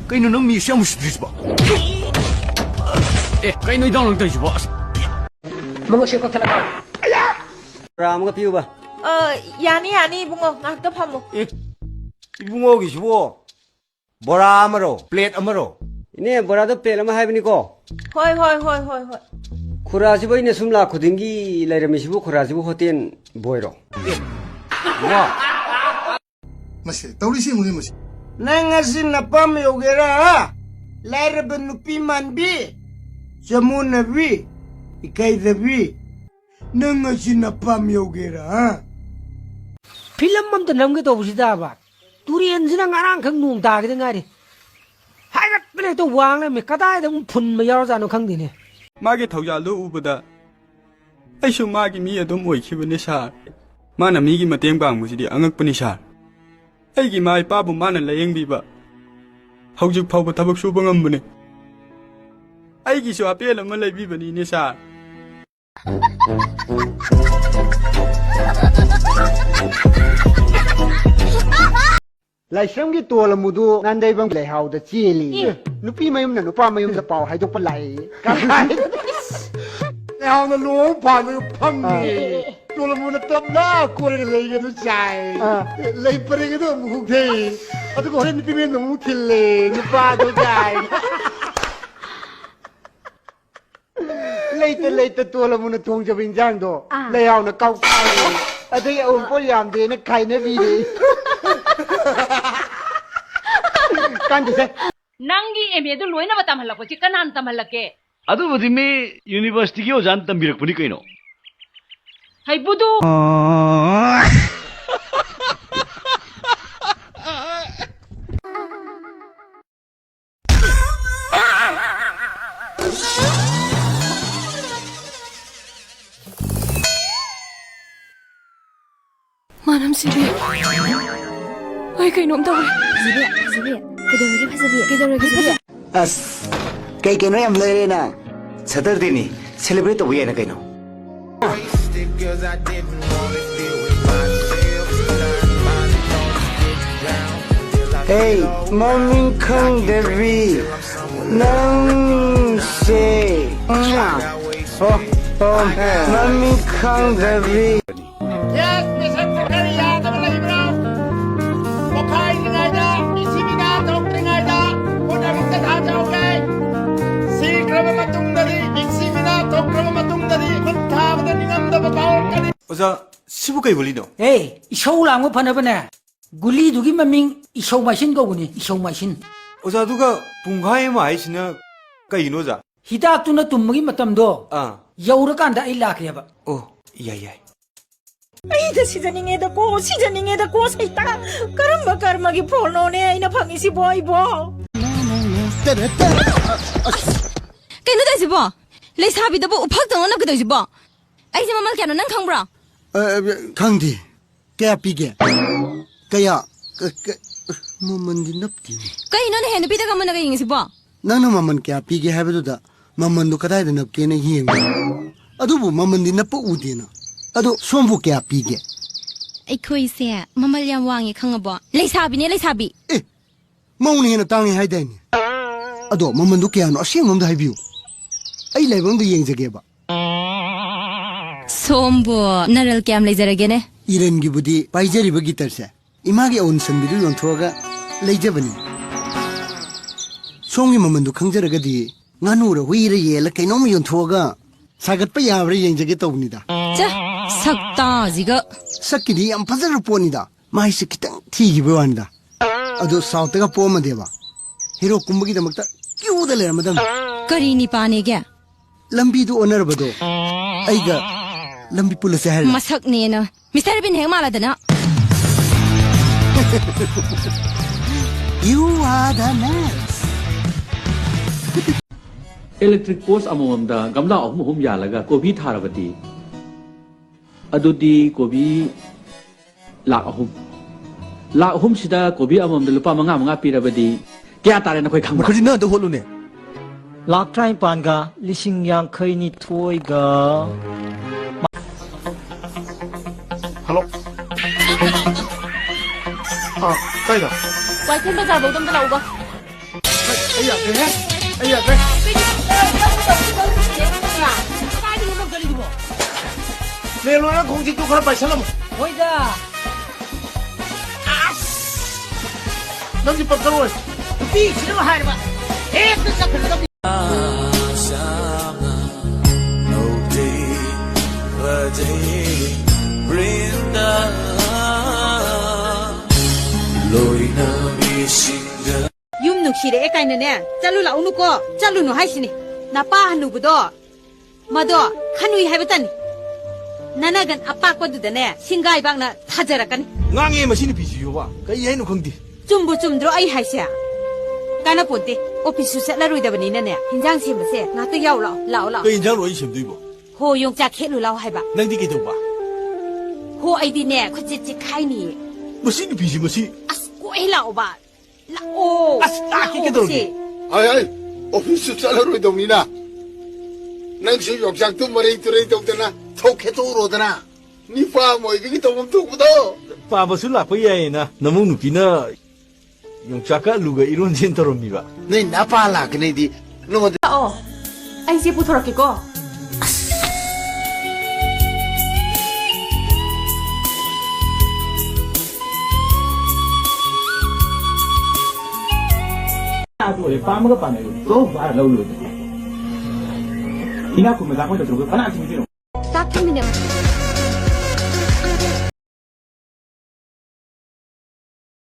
Kayno nang mi siyang musidrisba. Kayno idang lang tayo ba? Mga siya ko talaga. Ram ka piu ba? Yani, bungo. Ngakta pa mo. Ibungo gisibo. Bora amaro, plate amaro. Ine bora do plate ama haibni ko. Hoi. Khurasibo ine sumla khudingi lairamisibo khurasibo hoten boiro. Wa. Masih, tahu sih mungkin masih. Nangasin napam yogera, lair benupi manbi, jamu nabi, ikai dabi, nangasin napam yogera. Film mam ta nam ke to busi da ba. Turian sina ngarang khang nung da ke ngari. Hai gat ple to wang le me kadai da phun ma yaw za no khang di ne. 마게 덕야로 우보다 아이쇼 마게 미에도 모이키브니 샤 마나 미기 마땡 방무지디 앙악분이 샤 아이기 마이 빠부 마나 라영비바 하우직 파우바 타박 쇼방암무네 아이기쇼 앞에라 말라이비바니 니샤 Laisam ki tola mudu nandai bang lai hau da chili. Nupi mayum na nupa mayum da pau hai dok palai. Kai. Hau na luong pa na pang ni. Tola mudu tam na ko le lai ga du chai. Lai pare ga do mu thei. Atu ko hen nupi me no mu thille nupa do chai. Later tola mudu thong ja bin jang do. Lai hau na kau kai. Adai om po yam de na kai na vi de. Nangi emedu loina batam halako chikanan tam halake. Adu budi me university ki ojan tambirak puni kaino. Hai budu. Manam sibi. Ay kay nom daw. Sibi. Kaidaragi. As, kay kino yam lere na. Saturday ni celebrate to buya na kaino. Hey, mommy kang devi. Nang se. Oh, mommy kang devi. Yes, Mr. Secretary, kamu lagi berapa? Pakai dengan aja, isi mina, dokter dengan aja, udah minta saja, oke? Si kerama matung dari, isi mina, dokter matung dari, mentah pada dengan dapat bawa kali. 오자 15가지 걸리노 Hey, isau lang mo pana pana. Guli dugi maming isau machine ko guni, isau machine. 오자 누가 bunga에 마이시나 까이노자 Hidak tu na tumagi matam do. 아 Yaura kanda ay lakya ba. 야야 Ay da seasoning da ko sa ita. Karma gi prono ne ay na phangi si boy bo. Kay no dai bo. Lay sabi da bo uphak dang na ka dai bo. Ay si mamal kano nang khang bra. 강디, kaya pige, kaya, mamandi napti. Kay no na hen pita ka mo na kay si bo. Nang maman kaya pige habi da, maman do kadai da napke na hiyeng. Adubo mamandi napa udi na. Ado sombu kaya pige. Ay khoi se mamal yam wangi khang bo. Lay sabi. Mauni hena tangi haidai ni. Ado maman do kaya no asyang mamda haibiu. Ay laibang do yeng jage ba. Sombo naral kyam lay jarage ne. Iren gi budi paijari ba gitar se. Imagi on sanbiru yon thoga leijabani. Songi maman do khangjaraga di nganu ra huira yela kainom yon thoga sagat pa yabra yeng jage tawni da. Ja sakta jiga. Sakidi yam phajara poni da. Mai se kitang thi gi bawan da. Ado sauta ga poma deba. Hero kumbagi da makta kyu da le ramadam. Kari ni pane kya. Lambi do onar bado. Aiga lambi pula se hal. Masak ne na. Mr. Bin heng mala dana. You are the next. Electric post amamda gamla ahum yalaga kobi tharabati adudi kobi la ahum sida kobi amamda lupa manga pirabadi kya tare na koi khangba Khari na do holune. Lak trai panga lising yang khoi ni thoi ga. Hello. Ah, kaya. Wai thêm bazar bo dam da lau ba. 哎呀，对，哎呀，对， 내로는 공직도 그런 발생하면 호이다 남지 빡가워. 삐치는 하이바 에또 잡혀도 육육실에 애까이는네 잘루라 오누고 잘루누 하시니 나빠 하누부도 마도 하누이 해봤다니 나나간 아빠거두다네 신가이방나 타져라까니 ngang machine 비지요 봐. 그 얘는 공디. 좀 들어 아이 하시야 까나 본데 오피스 셋라루이다버니네 인장 셈세 나도 야오라 그 인장 로이 심도 호 용자 캐루라고 해봐 낭디 게도 봐. 호 아이디네 쿠찌찌 카이니 machine 비지 machine. 아스 꼬이 라오바 라오 아이, 오피스 잘라로 동이나. 낭시 욕장도 머리 들이 동잖아. 토케도 오로잖아. 니파 뭐 이게 또 멈추고도. 빠버스 라빠야이나 너무 누기나 용차가 루가 이런 진터로미바 네 나빠라 그네디. 너 어 아이제 부터럽겠고 아도 빠먹어 빠네. 또 봐, 나올로. 이나 구매 가고 저 그거 하나 좀 주노. 딱 하면